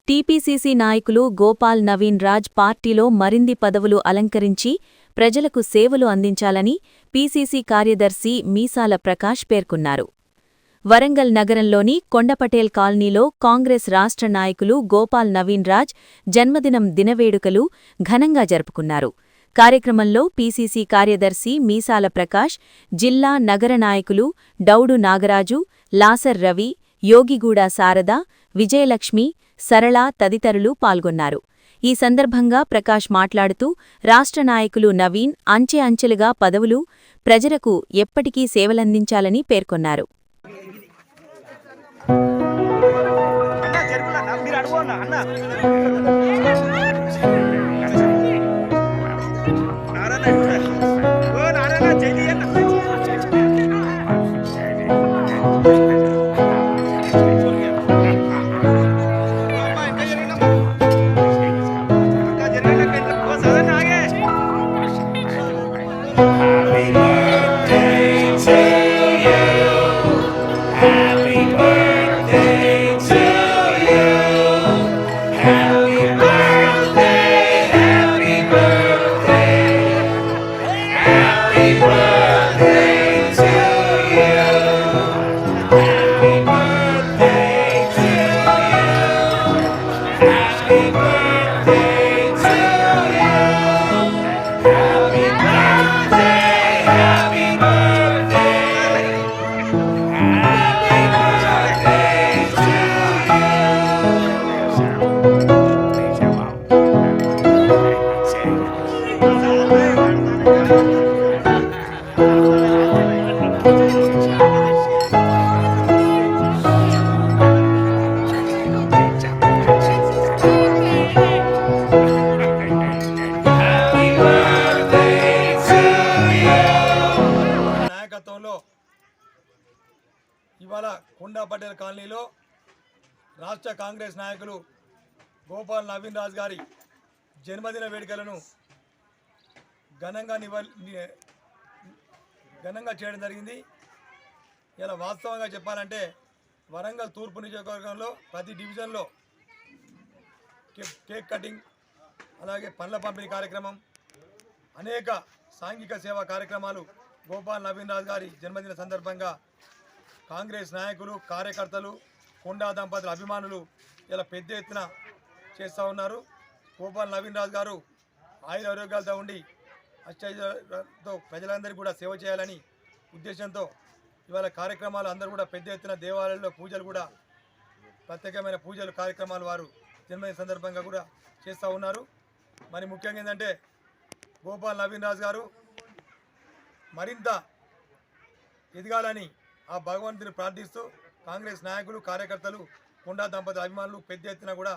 TPCC నాయకులు గోపాల్ నవీన్ రాజ్ పార్టీలో మరిన్ని పదవులు అలంకరించి ప్రజలకు సేవలు అందించాలని పీసీసీ కార్యదర్శి మీసాల ప్రకాష్ పేర్కొన్నారు. వరంగల్ నగరంలోని కొండపటేల్ కాలనీలో కాంగ్రెస్ రాష్ట్ర నాయకులు గోపాల్ నవీన్ రాజ్ జన్మదినం దినవేడుకలు ఘనంగా జరుపుకున్నారు. కార్యక్రమంలో పీసీసీ కార్యదర్శి మీసాల ప్రకాష్, జిల్లా నగర నాయకులు డౌడు నాగరాజు, లాసర్ రవి, యోగిగూడ శారద, విజయలక్ష్మి, సరళ తదితరులు పాల్గొన్నారు. ఈ సందర్భంగా ప్రకాష్ మాట్లాడుతూ రాష్ట్ర నాయకులు నవీన్ అంచె అంచెలుగా పదవులు, ప్రజలకు ఎప్పటికీ సేవలందించాలని పేర్కొన్నారు. ఇవాళ కొండపటేల్ కాలనీలో రాష్ట్ర కాంగ్రెస్ నాయకులు గోపాల్ నవీన్ రాజ్ గారి జన్మదిన వేడుకలను ఘనంగా చేయడం జరిగింది. ఇలా వాస్తవంగా చెప్పాలంటే వరంగల్ తూర్పు నియోజకవర్గంలో ప్రతి డివిజన్లో కేక్ కటింగ్, అలాగే పండ్ల పంపిణీ కార్యక్రమం, అనేక సాంఘిక సేవా కార్యక్రమాలు గోపాల్ నవీన్ రాజ్ గారి జన్మదిన సందర్భంగా కాంగ్రెస్ నాయకులు, కార్యకర్తలు, కొండా దంపతుల అభిమానులు ఇలా పెద్ద ఎత్తున చేస్తూ ఉన్నారు. గోపాల్ నవీన్ రాజ్ గారు ఆరోగ్యాలతో ఉండి అష్టైశ్వర్యాలతో ప్రజలందరికీ కూడా సేవ చేయాలని ఉద్దేశంతో ఇవాళ కార్యక్రమాలు అందరూ కూడా పెద్ద ఎత్తున దేవాలయాల్లో పూజలు కూడా ప్రత్యేకమైన పూజలు కార్యక్రమాలు వారు జన్మదిన సందర్భంగా కూడా చేస్తూ ఉన్నారు. మరి ముఖ్యంగా ఏంటంటే గోపాల్ నవీన్ రాజ్ గారు మరింత ఎదగాలని ఆ భగవంతుని ప్రార్థిస్తూ కాంగ్రెస్ నాయకులు, కార్యకర్తలు, కొండా దంపతుల అభిమానులు పెద్ద ఎత్తున కూడా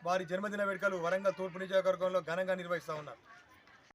వారి జన్మదిన వేడుకలు వరంగల్ తూర్పు నియోజకవర్గంలో ఘనంగా నిర్వహిస్తూ ఉన్నారు.